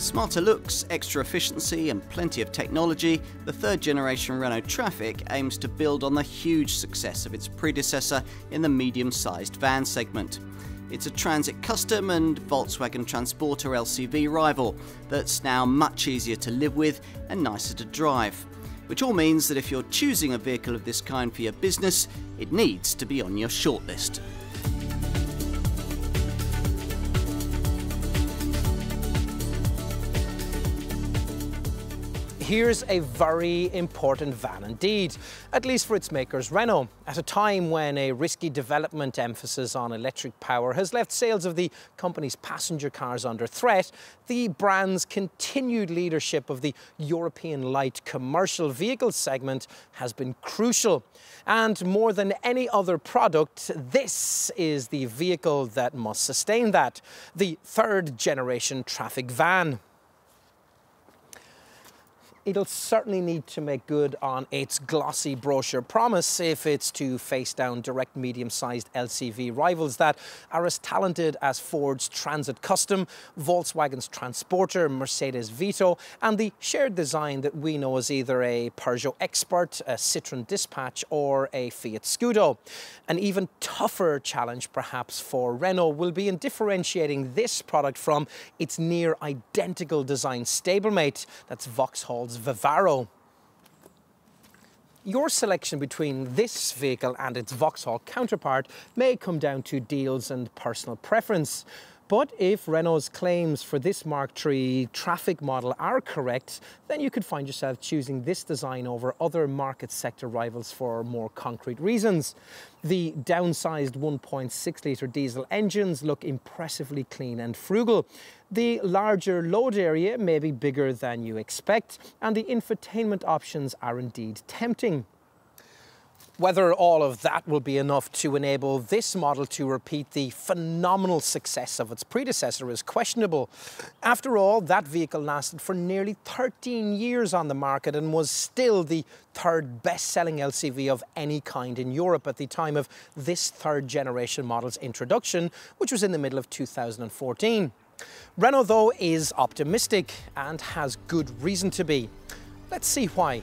With smarter looks, extra efficiency and plenty of technology, the third generation RenaultTrafic aims to build on the huge success of its predecessor in the medium-sized van segment. It's a Transit Custom and Volkswagen Transporter LCV rival that's now much easier to live with and nicer to drive. Which all means that if you're choosing a vehicle of this kind for your business, it needs to be on your shortlist. Here's a very important van indeed, at least for its makers Renault. At a time when a risky development emphasis on electric power has left sales of the company's passenger cars under threat, the brand's continued leadership of the European light commercial vehicle segment has been crucial. And more than any other product, this is the vehicle that must sustain that, the third generation Trafic van. It'll certainly need to make good on its glossy brochure promise if it's to face down direct medium-sized LCV rivals that are as talented as Ford's Transit Custom, Volkswagen's Transporter, Mercedes Vito, and the shared design that we know as either a Peugeot Expert, a Citroën Dispatch or a Fiat Scudo. An even tougher challenge perhaps for Renault will be in differentiating this product from its near identical design stablemate, that's Vauxhall's Vivaro. Your selection between this vehicle and its Vauxhall counterpart may come down to deals and personal preference. But if Renault's claims for this Mark III Trafic model are correct, then you could find yourself choosing this design over other market sector rivals for more concrete reasons. The downsized 1.6-litre diesel engines look impressively clean and frugal. The larger load area may be bigger than you expect, and the infotainment options are indeed tempting. Whether all of that will be enough to enable this model to repeat the phenomenal success of its predecessor is questionable. After all, that vehicle lasted for nearly 13 years on the market and was still the third best-selling LCV of any kind in Europe at the time of this third generation model's introduction, which was in the middle of 2014. Renault, though, is optimistic and has good reason to be. Let's see why.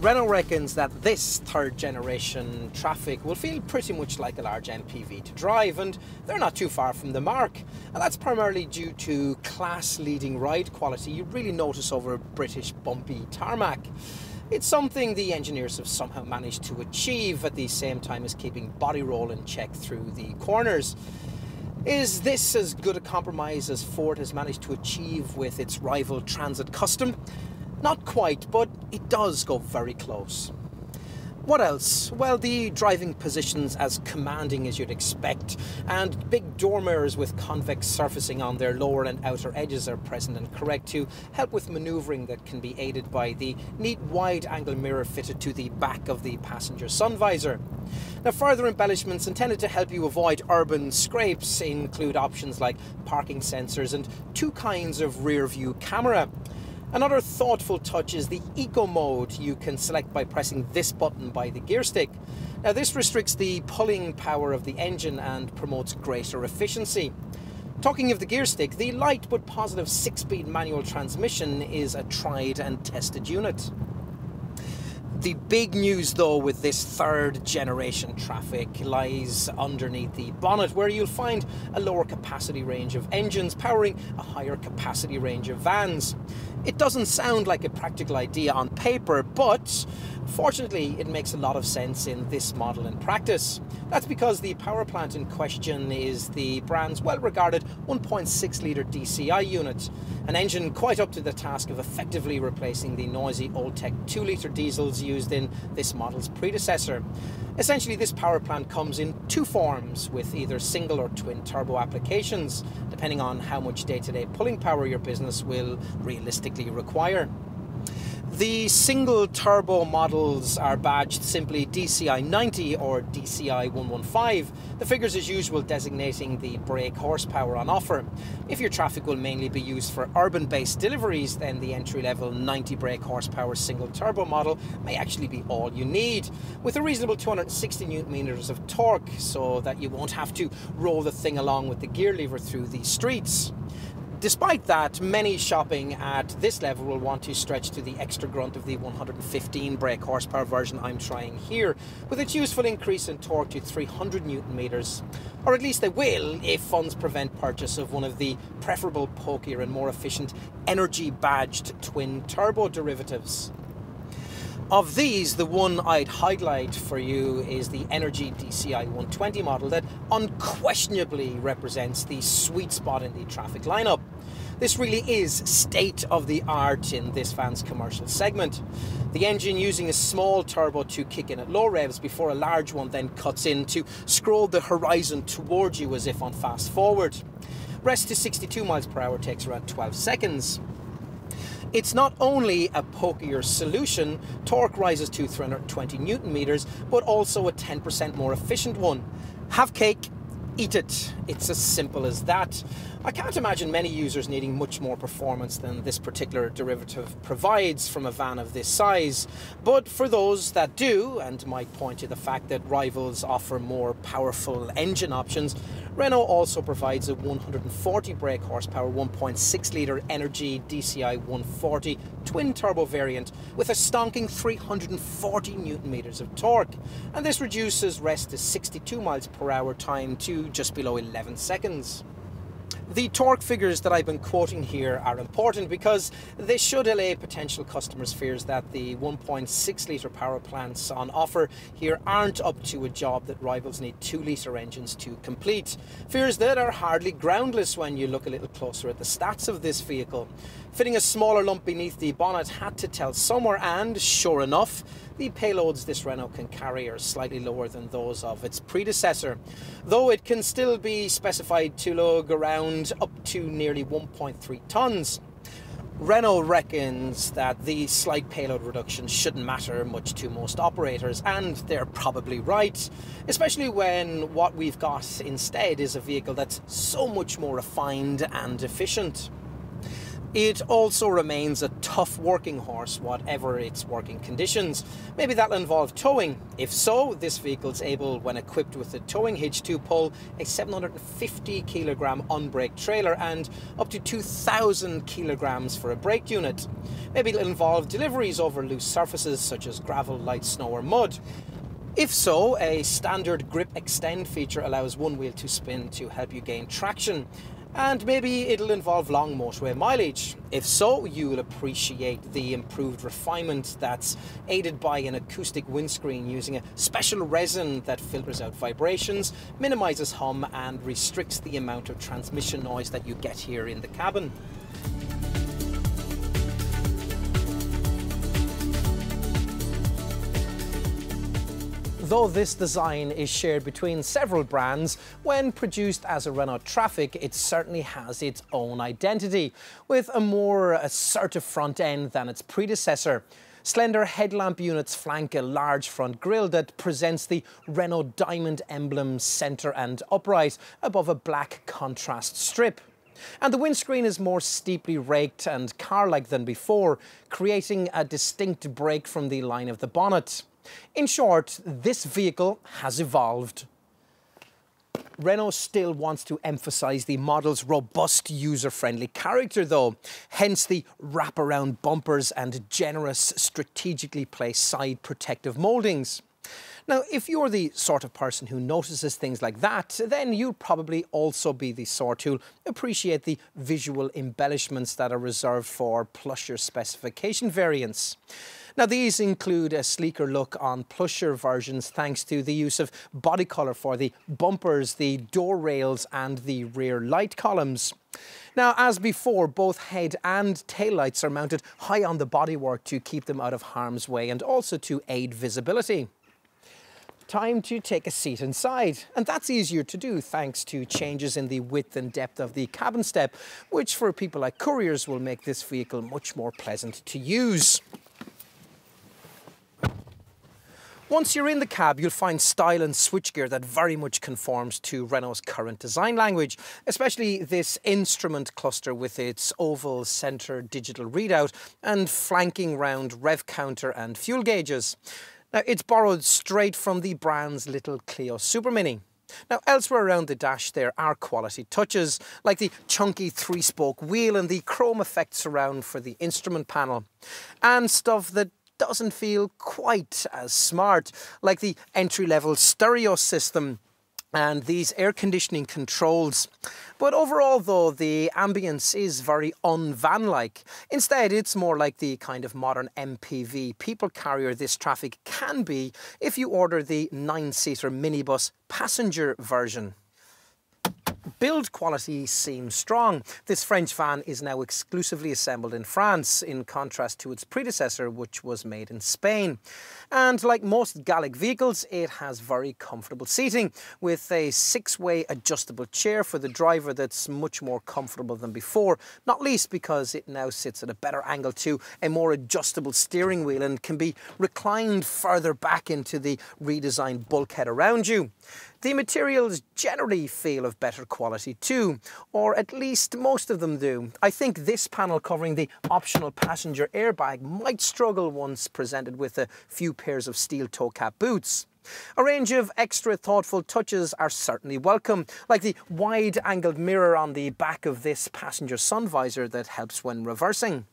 Renault reckons that this third generation Trafic will feel pretty much like a large MPV to drive, and they're not too far from the mark. And that's primarily due to class-leading ride quality you really notice over British bumpy tarmac. It's something the engineers have somehow managed to achieve at the same time as keeping body roll in check through the corners. Is this as good a compromise as Ford has managed to achieve with its rival Transit Custom? Not quite, but it does go very close. What else? Well, the driving position's as commanding as you'd expect, and big door mirrors with convex surfacing on their lower and outer edges are present and correct to help with manoeuvring that can be aided by the neat wide-angle mirror fitted to the back of the passenger sun visor. Now, further embellishments intended to help you avoid urban scrapes include options like parking sensors and two kinds of rear-view camera. Another thoughtful touch is the Eco mode you can select by pressing this button by the gear stick. Now, this restricts the pulling power of the engine and promotes greater efficiency. Talking of the gear stick, the light but positive 6-speed manual transmission is a tried and tested unit. The big news, though, with this third generation Trafic lies underneath the bonnet, where you'll find a lower capacity range of engines powering a higher capacity range of vans. It doesn't sound like a practical idea on paper, but fortunately it makes a lot of sense in this model in practice. That's because the power plant in question is the brand's well-regarded 1.6-litre DCI unit, an engine quite up to the task of effectively replacing the noisy old-tech 2-litre diesels used in this model's predecessor. Essentially, this power plant comes in two forms, with either single or twin turbo applications, depending on how much day-to-day pulling power your business will realistically require. The single turbo models are badged simply DCI 90 or DCI 115, the figures as usual designating the brake horsepower on offer. If your Trafic will mainly be used for urban-based deliveries, then the entry-level 90 brake horsepower single turbo model may actually be all you need, with a reasonable 260 newton meters of torque, so that you won't have to roll the thing along with the gear lever through the streets. Despite that, many shopping at this level will want to stretch to the extra grunt of the 115 brake horsepower version I'm trying here, with its useful increase in torque to 300 newton meters. Or at least they will, if funds prevent purchase of one of the preferable, pokier and more efficient energy-badged twin-turbo derivatives. Of these, the one I'd highlight for you is the Energy DCI 120 model that unquestionably represents the sweet spot in the Trafic lineup. This really is state-of-the-art in this van's commercial segment. The engine using a small turbo to kick in at low revs before a large one then cuts in to scroll the horizon towards you as if on fast forward. Rest to 62 miles per hour takes around 12 seconds. It's not only a pokier solution, torque rises to 320 newton meters, but also a 10% more efficient one. Have cake, eat it. It's as simple as that. I can't imagine many users needing much more performance than this particular derivative provides from a van of this size. But for those that do, and might point to the fact that rivals offer more powerful engine options, Renault also provides a 140 brake horsepower 1.6 litre Energy DCI 140 twin turbo variant with a stonking 340 newton meters of torque, and this reduces rest to 62 miles per hour time to just below 11 seconds. The torque figures that I've been quoting here are important because they should allay potential customers' fears that the 1.6 litre power plants on offer here aren't up to a job that rivals need 2 litre engines to complete. Fears that are hardly groundless when you look a little closer at the stats of this vehicle. Fitting a smaller lump beneath the bonnet had to tell somewhere, and sure enough, the payloads this Renault can carry are slightly lower than those of its predecessor, though it can still be specified to lug around up to nearly 1.3 tonnes. Renault reckons that the slight payload reduction shouldn't matter much to most operators, and they're probably right, especially when what we've got instead is a vehicle that's so much more refined and efficient. It also remains a tough working horse, whatever its working conditions. Maybe that'll involve towing. If so, this vehicle's able, when equipped with a towing hitch, to pull a 750 kilogram unbraked trailer and up to 2,000 kilograms for a brake unit. Maybe it'll involve deliveries over loose surfaces such as gravel, light snow or mud. If so, a standard grip extend feature allows one wheel to spin to help you gain traction. And maybe it'll involve long motorway mileage. If so, you'll appreciate the improved refinement that's aided by an acoustic windscreen using a special resin that filters out vibrations, minimises hum and restricts the amount of transmission noise that you get here in the cabin. Though this design is shared between several brands, when produced as a RenaultTrafic, it certainly has its own identity, with a more assertive front end than its predecessor. Slender headlamp units flank a large front grille that presents the Renault Diamond emblem centre and upright above a black contrast strip. And the windscreen is more steeply raked and car-like than before, creating a distinct break from the line of the bonnet. In short, this vehicle has evolved. Renault still wants to emphasise the model's robust, user-friendly character though, hence the wraparound bumpers and generous, strategically placed side protective mouldings. Now, if you're the sort of person who notices things like that, then you'll probably also be the sort who'll appreciate the visual embellishments that are reserved for plusher specification variants. Now, these include a sleeker look on plusher versions thanks to the use of body colour for the bumpers, the door rails and the rear light columns. Now, as before, both head and taillights are mounted high on the bodywork to keep them out of harm's way and also to aid visibility. Time to take a seat inside, and that's easier to do thanks to changes in the width and depth of the cabin step, which for people like couriers will make this vehicle much more pleasant to use. Once you're in the cab, you'll find style and switchgear that very much conforms to Renault's current design language, especially this instrument cluster with its oval centre digital readout and flanking round rev counter and fuel gauges. Now, it's borrowed straight from the brand's little Clio Super Mini. Now, elsewhere around the dash there are quality touches, like the chunky 3-spoke wheel and the chrome effect surround for the instrument panel, and stuff that doesn't feel quite as smart, like the entry-level stereo system and these air conditioning controls. But overall though, the ambience is very un-van-like. Instead, it's more like the kind of modern MPV people carrier this Trafic can be if you order the 9-seater minibus passenger version. Build quality seems strong. This French van is now exclusively assembled in France, in contrast to its predecessor, which was made in Spain. And like most Gallic vehicles, it has very comfortable seating, with a 6-way adjustable chair for the driver that's much more comfortable than before, not least because it now sits at a better angle to a more adjustable steering wheel and can be reclined further back into the redesigned bulkhead around you. The materials generally feel of better quality too, or at least most of them do. I think this panel covering the optional passenger airbag might struggle once presented with a few pairs of steel toe cap boots. A range of extra thoughtful touches are certainly welcome, like the wide-angled mirror on the back of this passenger sun visor that helps when reversing.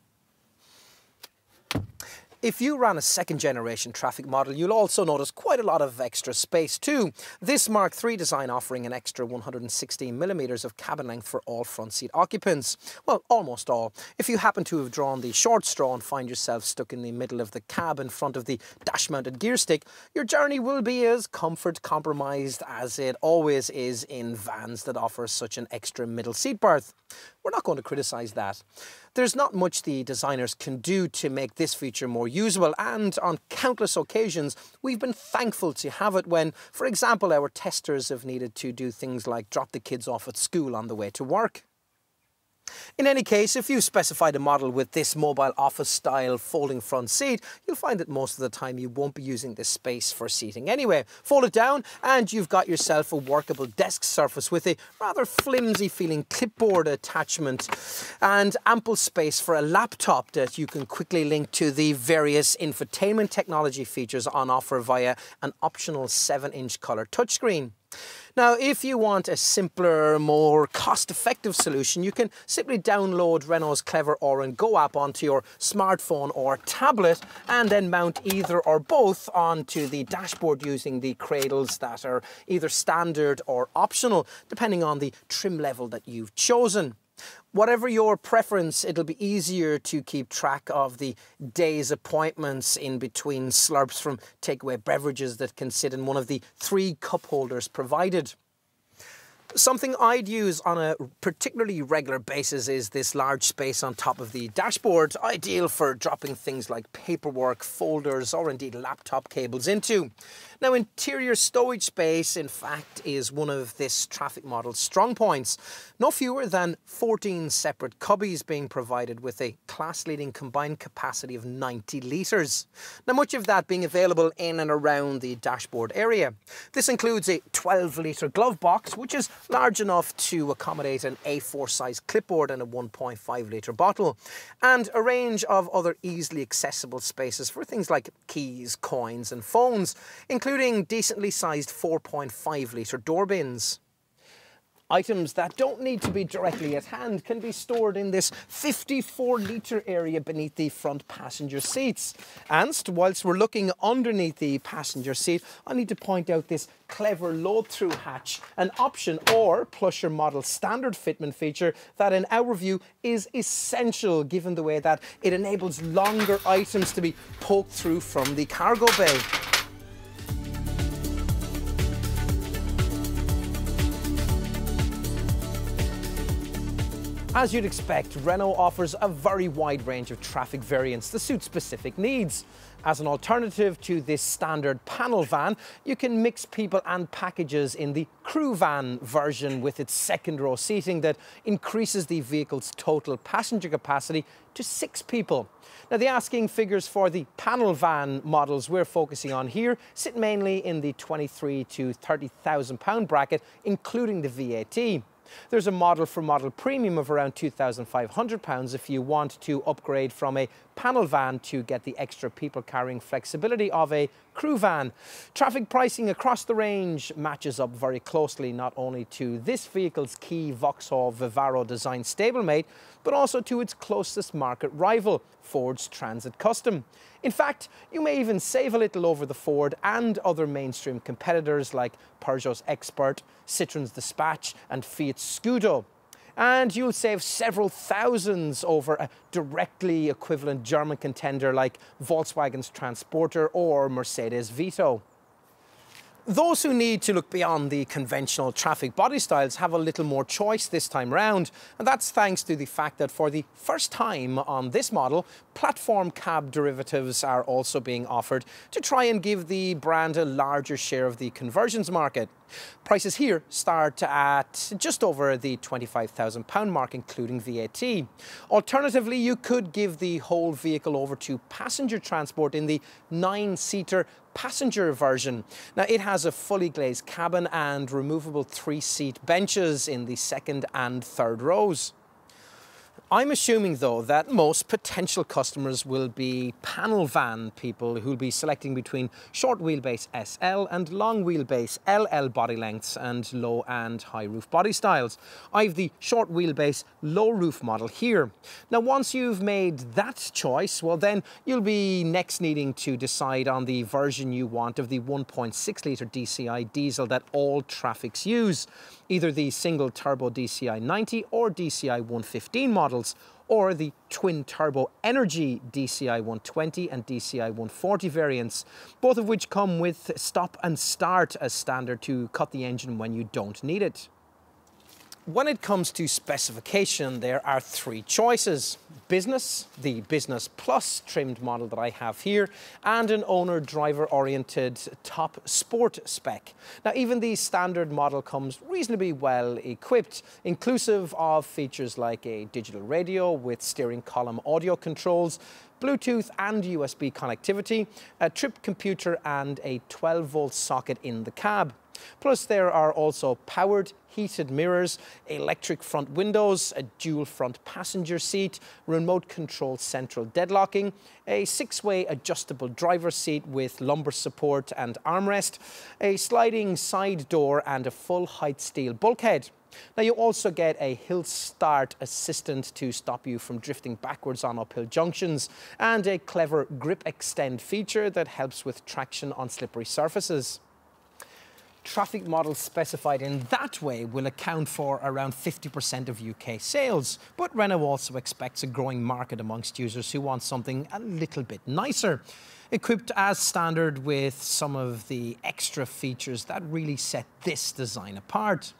If you ran a second-generation Trafic model, you'll also notice quite a lot of extra space too. This Mark III design offering an extra 116mm of cabin length for all front seat occupants. Well, almost all. If you happen to have drawn the short straw and find yourself stuck in the middle of the cab in front of the dash-mounted gear stick, your journey will be as comfort-compromised as it always is in vans that offer such an extra middle seat berth. We're not going to criticise that. There's not much the designers can do to make this feature more usable, and on countless occasions we've been thankful to have it when, for example, our testers have needed to do things like drop the kids off at school on the way to work. In any case, if you've specified a model with this mobile office style folding front seat, you'll find that most of the time you won't be using this space for seating anyway. Fold it down and you've got yourself a workable desk surface with a rather flimsy feeling clipboard attachment and ample space for a laptop that you can quickly link to the various infotainment technology features on offer via an optional 7-inch colour touchscreen. Now, if you want a simpler, more cost-effective solution, you can simply download Renault's clever Go app onto your smartphone or tablet and then mount either or both onto the dashboard using the cradles that are either standard or optional, depending on the trim level that you've chosen. Whatever your preference, it'll be easier to keep track of the day's appointments in between slurps from takeaway beverages that can sit in one of the 3 cup holders provided. Something I'd use on a particularly regular basis is this large space on top of the dashboard, ideal for dropping things like paperwork, folders, or indeed laptop cables into. Now, interior stowage space, in fact, is one of this Trafic model's strong points. No fewer than 14 separate cubbies being provided with a class-leading combined capacity of 90 litres. Now, much of that being available in and around the dashboard area. This includes a 12-litre glove box, which is large enough to accommodate an A4 size clipboard and a 1.5-litre bottle, and a range of other easily accessible spaces for things like keys, coins and phones, including decently sized 4.5-litre door bins. Items that don't need to be directly at hand can be stored in this 54-litre area beneath the front passenger seats. And whilst we're looking underneath the passenger seat, I need to point out this clever load-through hatch, an option or plus your model standard fitment feature that in our view is essential given the way that it enables longer items to be poked through from the cargo bay. As you'd expect, Renault offers a very wide range of Trafic variants to suit specific needs. As an alternative to this standard panel van, you can mix people and packages in the crew van version with its second row seating that increases the vehicle's total passenger capacity to 6 people. Now, the asking figures for the panel van models we're focusing on here sit mainly in the £23,000 to £30,000 bracket, including the VAT. There's a model for model premium of around £2,500 if you want to upgrade from a panel van to get the extra people carrying flexibility of a crew van. Trafic pricing across the range matches up very closely not only to this vehicle's key Vauxhall Vivaro design stablemate, but also to its closest market rival, Ford's Transit Custom. In fact, you may even save a little over the Ford and other mainstream competitors like Peugeot's Expert, Citroen's Dispatch and Fiat's Scudo. And you'll save several thousands over a directly equivalent German contender like Volkswagen's Transporter or Mercedes Vito. Those who need to look beyond the conventional Trafic body styles have a little more choice this time round, and that's thanks to the fact that for the first time on this model, platform cab derivatives are also being offered to try and give the brand a larger share of the conversions market. Prices here start at just over the £25,000 mark, including VAT. Alternatively, you could give the whole vehicle over to passenger transport in the 9-seater passenger version. Now, it has a fully glazed cabin and removable 3-seat benches in the second and third rows. I'm assuming, though, that most potential customers will be panel van people who'll be selecting between short wheelbase SL and long wheelbase LL body lengths and low and high roof body styles. I've the short wheelbase low roof model here. Now, once you've made that choice, well, then you'll be next needing to decide on the version you want of the 1.6 litre DCI diesel that all Trafics use. Either the single turbo DCI 90 or DCI 115 models, or the twin turbo energy DCI 120 and DCI 140 variants, both of which come with stop and start as standard to cut the engine when you don't need it. When it comes to specification, there are 3 choices: Business, the Business Plus trimmed model that I have here, and an owner-driver-oriented top sport spec. Now, even the standard model comes reasonably well equipped, inclusive of features like a digital radio with steering column audio controls, Bluetooth and USB connectivity, a trip computer and a 12-volt socket in the cab. Plus, there are also powered heated mirrors, electric front windows, a dual front passenger seat, remote control central deadlocking, a 6-way adjustable driver's seat with lumbar support and armrest, a sliding side door and a full height steel bulkhead. Now, you also get a hill start assistant to stop you from drifting backwards on uphill junctions, and a clever grip extend feature that helps with traction on slippery surfaces. Trafic models specified in that way will account for around 50% of UK sales, but Renault also expects a growing market amongst users who want something a little bit nicer, equipped as standard with some of the extra features that really set this design apart.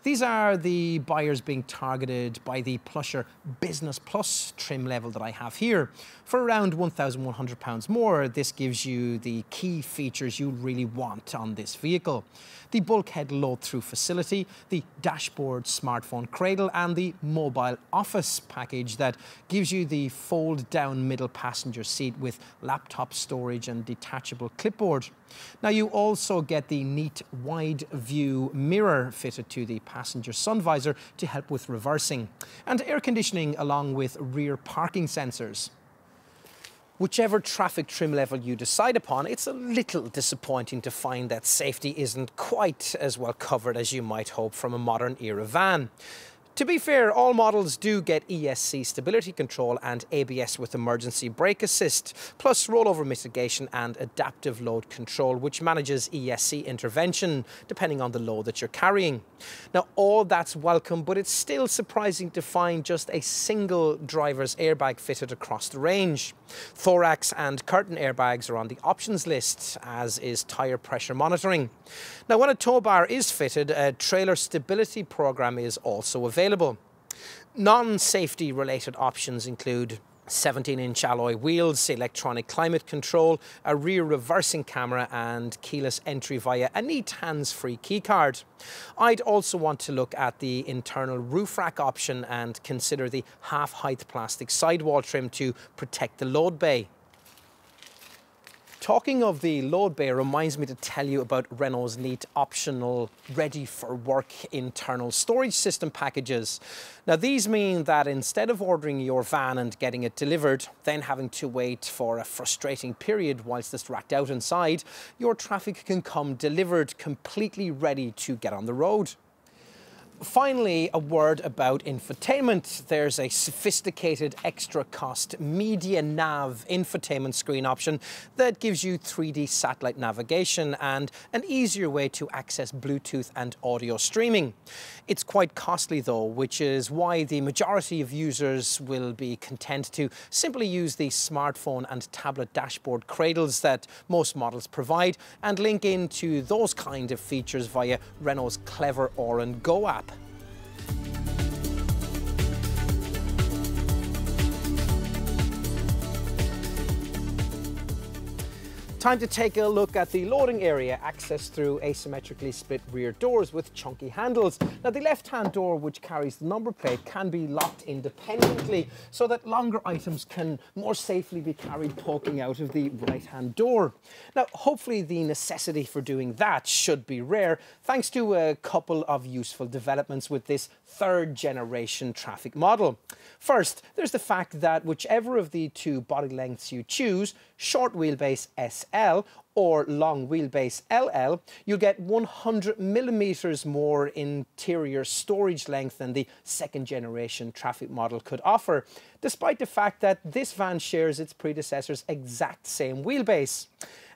These are the buyers being targeted by the plusher Business Plus trim level that I have here. For around £1,100 more, this gives you the key features you really want on this vehicle: the bulkhead load-through facility, the dashboard smartphone cradle, and the mobile office package that gives you the fold-down middle passenger seat with laptop storage and detachable clipboard. Now, you also get the neat wide view mirror fitted to the passenger sun visor to help with reversing, and air conditioning along with rear parking sensors. Whichever Trafic trim level you decide upon, it's a little disappointing to find that safety isn't quite as well covered as you might hope from a modern era van. To be fair, all models do get ESC stability control and ABS with emergency brake assist, plus rollover mitigation and adaptive load control, which manages ESC intervention depending on the load that you're carrying. Now, all that's welcome, but it's still surprising to find just a single driver's airbag fitted across the range. Thorax and curtain airbags are on the options list, as is tyre pressure monitoring. Now, when a tow bar is fitted, a trailer stability program is also available. Non-safety related options include 17-inch alloy wheels, electronic climate control, a rear reversing camera and keyless entry via a neat hands-free keycard. I'd also want to look at the internal roof rack option and consider the half-height plastic sidewall trim to protect the load bay. Talking of the load bay reminds me to tell you about Renault's neat optional ready-for-work internal storage system packages. Now these mean that instead of ordering your van and getting it delivered, then having to wait for a frustrating period whilst it's racked out inside, your Trafic can come delivered completely ready to get on the road. Finally, a word about infotainment. There's a sophisticated extra cost media nav infotainment screen option that gives you 3D satellite navigation and an easier way to access Bluetooth and audio streaming. It's quite costly though, which is why the majority of users will be content to simply use the smartphone and tablet dashboard cradles that most models provide and link into those kind of features via Renault's clever Oran Go app. Time to take a look at the loading area, accessed through asymmetrically split rear doors with chunky handles. Now the left-hand door, which carries the number plate, can be locked independently so that longer items can more safely be carried poking out of the right-hand door. Now hopefully the necessity for doing that should be rare, thanks to a couple of useful developments with this third generation Trafic model. First, there's the fact that whichever of the two body lengths you choose, short wheelbase SL or long wheelbase LL, you'll get 100 millimeters more interior storage length than the second generation Trafic model could offer, despite the fact that this van shares its predecessor's exact same wheelbase.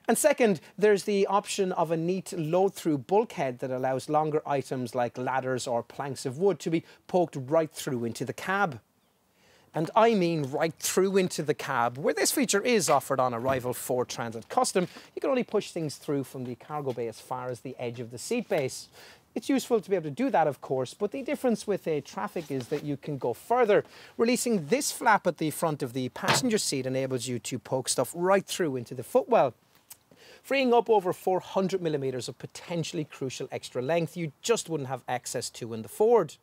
And second, there's the option of a neat load-through bulkhead that allows longer items like ladders or planks of wood to be poked right through into the cab. And I mean right through into the cab. Where this feature is offered on a rival Ford Transit Custom, you can only push things through from the cargo bay as far as the edge of the seat base. It's useful to be able to do that, of course, but the difference with a Trafic is that you can go further. Releasing this flap at the front of the passenger seat enables you to poke stuff right through into the footwell, freeing up over 400 millimeters of potentially crucial extra length you just wouldn't have access to in the Ford.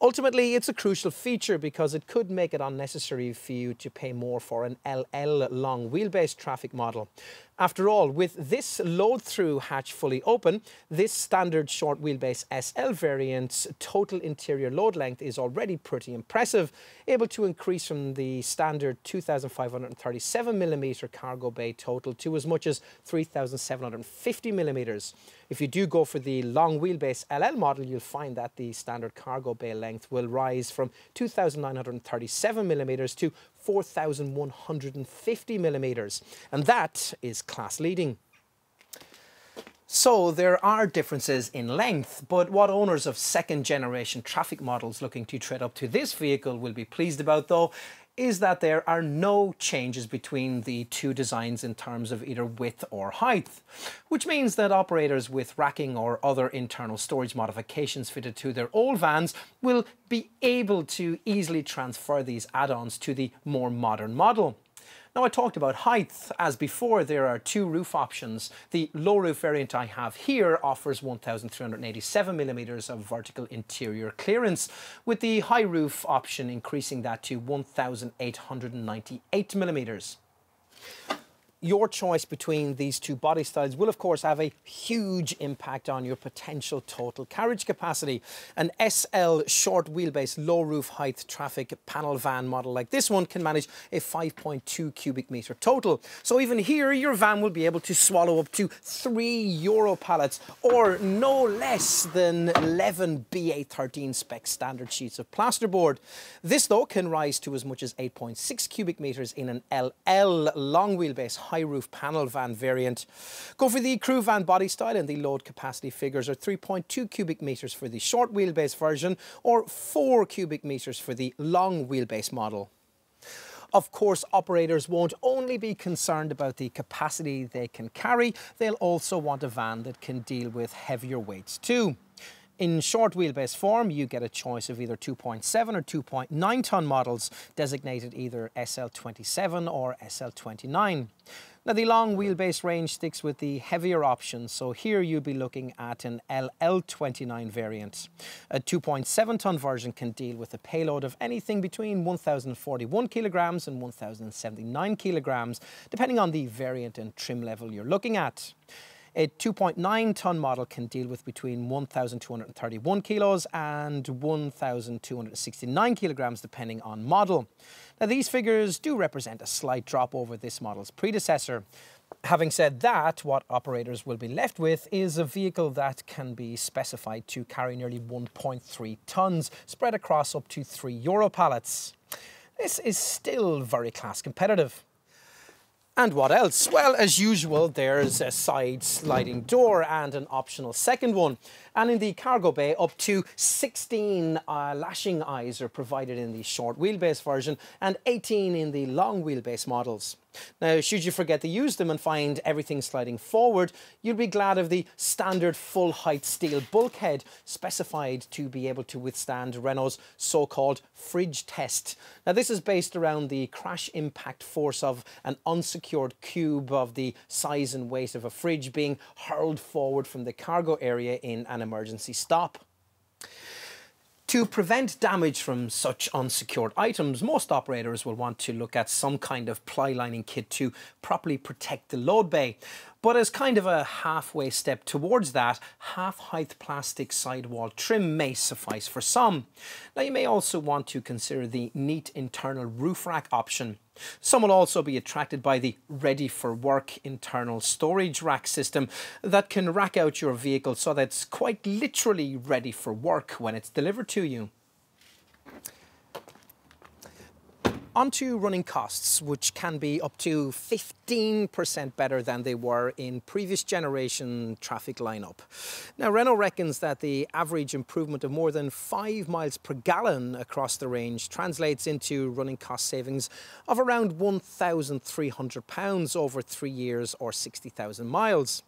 Ultimately, it's a crucial feature because it could make it unnecessary for you to pay more for an LL long wheelbase Trafic model. After all, with this load-through hatch fully open, this standard short wheelbase SL variant's total interior load length is already pretty impressive, able to increase from the standard 2,537 millimeter cargo bay total to as much as 3,750 millimeters. If you do go for the long wheelbase LL model, you'll find that the standard cargo bay length will rise from 2,937 millimeters to 4,150 millimeters, and that is class leading. So there are differences in length, but what owners of second generation Trafic models looking to trade up to this vehicle will be pleased about though is that there are no changes between the two designs in terms of either width or height, which means that operators with racking or other internal storage modifications fitted to their old vans will be able to easily transfer these add-ons to the more modern model. Now I talked about height. As before, there are two roof options. The low roof variant I have here offers 1,387 millimeters of vertical interior clearance, with the high roof option increasing that to 1,898 millimeters. Your choice between these two body styles will of course have a huge impact on your potential total carriage capacity. An SL short wheelbase low roof height Trafic panel van model like this one can manage a 5.2 cubic meter total. So even here your van will be able to swallow up to 3 Euro pallets or no less than 11 BA13 spec standard sheets of plasterboard. This though can rise to as much as 8.6 cubic meters in an LL long wheelbase high roof panel van variant. Go for the crew van body style and the load capacity figures are 3.2 cubic meters for the short wheelbase version or 4 cubic meters for the long wheelbase model. Of course, operators won't only be concerned about the capacity they can carry, they'll also want a van that can deal with heavier weights too. In short wheelbase form, you get a choice of either 2.7 or 2.9 tonne models, designated either SL27 or SL29. Now, the long wheelbase range sticks with the heavier options, so here you'll be looking at an LL29 variant. A 2.7 tonne version can deal with a payload of anything between 1,041 kilograms and 1,079 kilograms, depending on the variant and trim level you're looking at. A 2.9 tonne model can deal with between 1,231 kilos and 1,269 kilograms depending on model. Now, these figures do represent a slight drop over this model's predecessor. Having said that, what operators will be left with is a vehicle that can be specified to carry nearly 1.3 tonnes, spread across up to 3 Euro pallets. This is still very class competitive. And what else? Well, as usual, there's a side sliding door and an optional second one. And in the cargo bay, up to 16 lashing eyes are provided in the short wheelbase version and 18 in the long wheelbase models. Now, should you forget to use them and find everything sliding forward, you'll be glad of the standard full-height steel bulkhead, specified to be able to withstand Renault's so-called fridge test. Now, this is based around the crash impact force of an unsecured cube of the size and weight of a fridge being hurled forward from the cargo area in an emergency stop. To prevent damage from such unsecured items, most operators will want to look at some kind of ply lining kit to properly protect the load bay. But as kind of a halfway step towards that, half-height plastic sidewall trim may suffice for some. Now, you may also want to consider the neat internal roof rack option. Some will also be attracted by the ready-for-work internal storage rack system that can rack out your vehicle so that it's quite literally ready for work when it's delivered to you. On to running costs, which can be up to 15% better than they were in previous generation Trafic lineup. Now, Renault reckons that the average improvement of more than 5 miles per gallon across the range translates into running cost savings of around £1,300 over 3 years or 60,000 miles.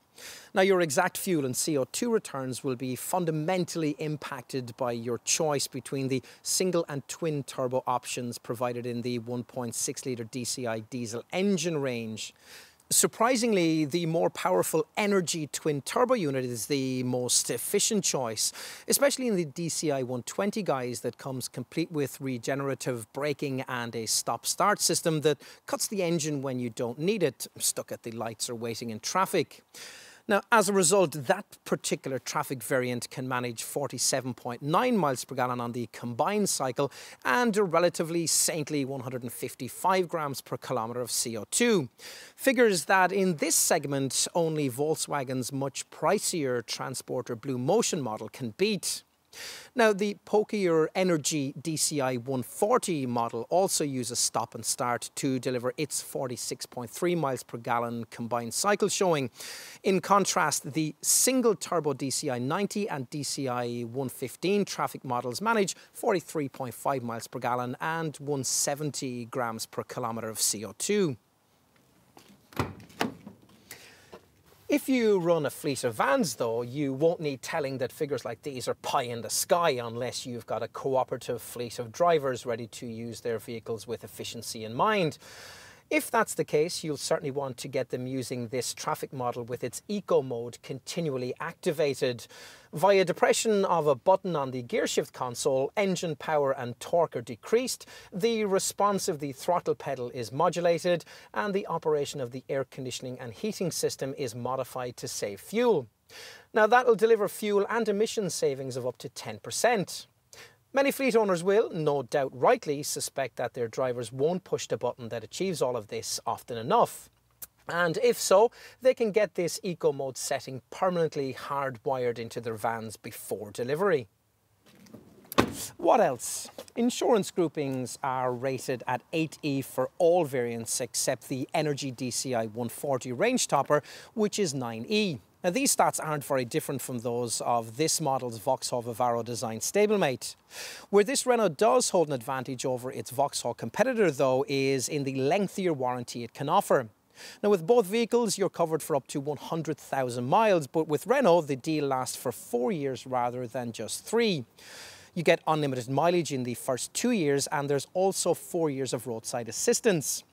Now, your exact fuel and CO2 returns will be fundamentally impacted by your choice between the single and twin turbo options provided in the 1.6 litre DCI diesel engine range. Surprisingly, the more powerful energy twin turbo unit is the most efficient choice, especially in the DCI 120 guise that comes complete with regenerative braking and a stop-start system that cuts the engine when you don't need it, stuck at the lights or waiting in traffic. Now, as a result, that particular Trafic variant can manage 47.9 miles per gallon on the combined cycle and a relatively saintly 155 grams per kilometre of CO2. Figures that in this segment only Volkswagen's much pricier Transporter Blue Motion model can beat. Now, the pokier Energy DCI 140 model also uses stop and start to deliver its 46.3 miles per gallon combined cycle showing. In contrast, the single turbo DCI 90 and DCI 115 Trafic models manage 43.5 miles per gallon and 170 grams per kilometre of CO2. If you run a fleet of vans, though, you won't need telling that figures like these are pie in the sky unless you've got a cooperative fleet of drivers ready to use their vehicles with efficiency in mind. If that's the case, you'll certainly want to get them using this Trafic model with its eco mode continually activated. Via depression of a button on the gearshift console, engine power and torque are decreased, the response of the throttle pedal is modulated, and the operation of the air conditioning and heating system is modified to save fuel. Now, that'll deliver fuel and emission savings of up to 10%. Many fleet owners will, no doubt rightly, suspect that their drivers won't push the button that achieves all of this often enough. And if so, they can get this eco mode setting permanently hardwired into their vans before delivery. What else? Insurance groupings are rated at 8E for all variants except the Energy DCI 140 range topper, which is 9E. Now, these stats aren't very different from those of this model's Vauxhall Vivaro design stablemate. Where this Renault does hold an advantage over its Vauxhall competitor, though, is in the lengthier warranty it can offer. Now, with both vehicles, you're covered for up to 100,000 miles, but with Renault, the deal lasts for 4 years rather than just 3. You get unlimited mileage in the first 2 years, and there's also 4 years of roadside assistance.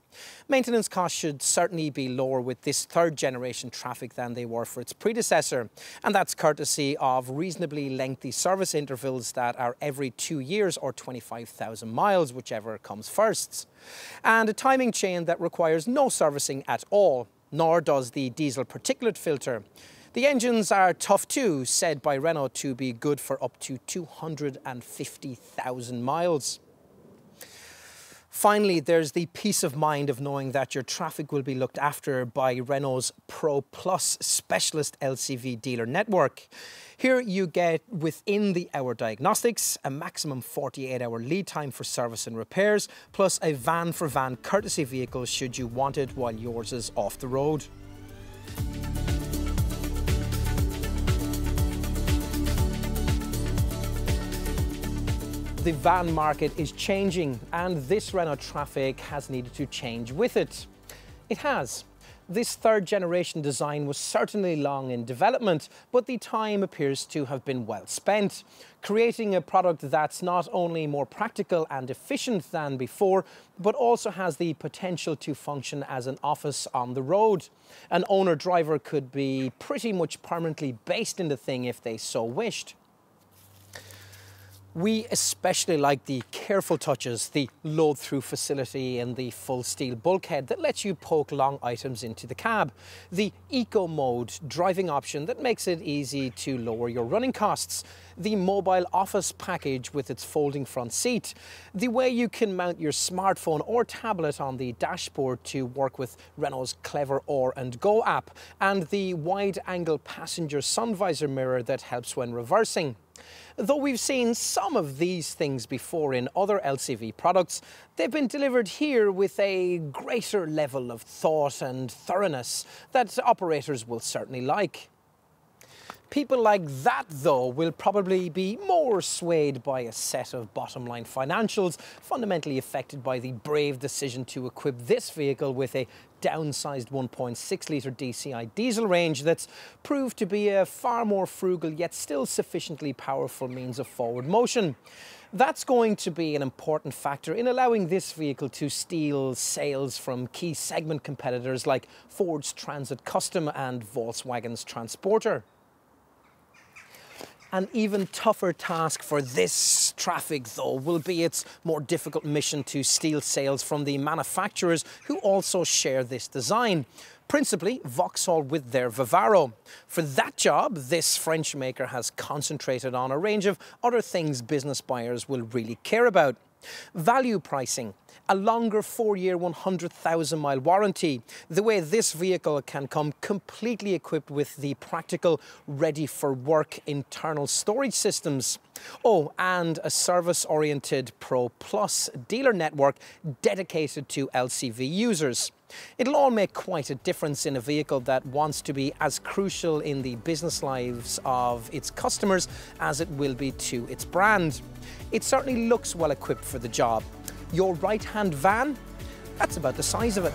Maintenance costs should certainly be lower with this third generation Trafic than they were for its predecessor, and that's courtesy of reasonably lengthy service intervals that are every 2 years or 25,000 miles, whichever comes first. And a timing chain that requires no servicing at all, nor does the diesel particulate filter. The engines are tough too, said by Renault to be good for up to 250,000 miles. Finally, there's the peace of mind of knowing that your Trafic will be looked after by Renault's Pro Plus specialist LCV dealer network. Here you get within-the-hour diagnostics, a maximum 48-hour lead time for service and repairs, plus a van-for-van courtesy vehicle should you want it while yours is off the road. The van market is changing, and this Renault Trafic has needed to change with it. It has. This third generation design was certainly long in development, but the time appears to have been well spent, creating a product that's not only more practical and efficient than before, but also has the potential to function as an office on the road. An owner-driver could be pretty much permanently based in the thing if they so wished. We especially like the careful touches, the load-through facility and the full steel bulkhead that lets you poke long items into the cab, the eco mode driving option that makes it easy to lower your running costs, the mobile office package with its folding front seat, the way you can mount your smartphone or tablet on the dashboard to work with Renault's clever Or and Go app, and the wide-angle passenger sun visor mirror that helps when reversing. Though we've seen some of these things before in other LCV products, they've been delivered here with a greater level of thought and thoroughness that operators will certainly like. People like that, though, will probably be more swayed by a set of bottom-line financials, fundamentally affected by the brave decision to equip this vehicle with a downsized 1.6-litre DCI diesel range that's proved to be a far more frugal yet still sufficiently powerful means of forward motion. That's going to be an important factor in allowing this vehicle to steal sales from key segment competitors like Ford's Transit Custom and Volkswagen's Transporter. An even tougher task for this Trafic, though, will be its more difficult mission to steal sales from the manufacturers who also share this design, principally Vauxhall with their Vivaro. For that job, this French maker has concentrated on a range of other things business buyers will really care about. Value pricing, a longer 4-year 100,000-mile warranty, the way this vehicle can come completely equipped with the practical, ready-for-work internal storage systems. Oh, and a service-oriented Pro Plus dealer network dedicated to LCV users. It'll all make quite a difference in a vehicle that wants to be as crucial in the business lives of its customers as it will be to its brand. It certainly looks well equipped for the job. Your right-hand van, that's about the size of it.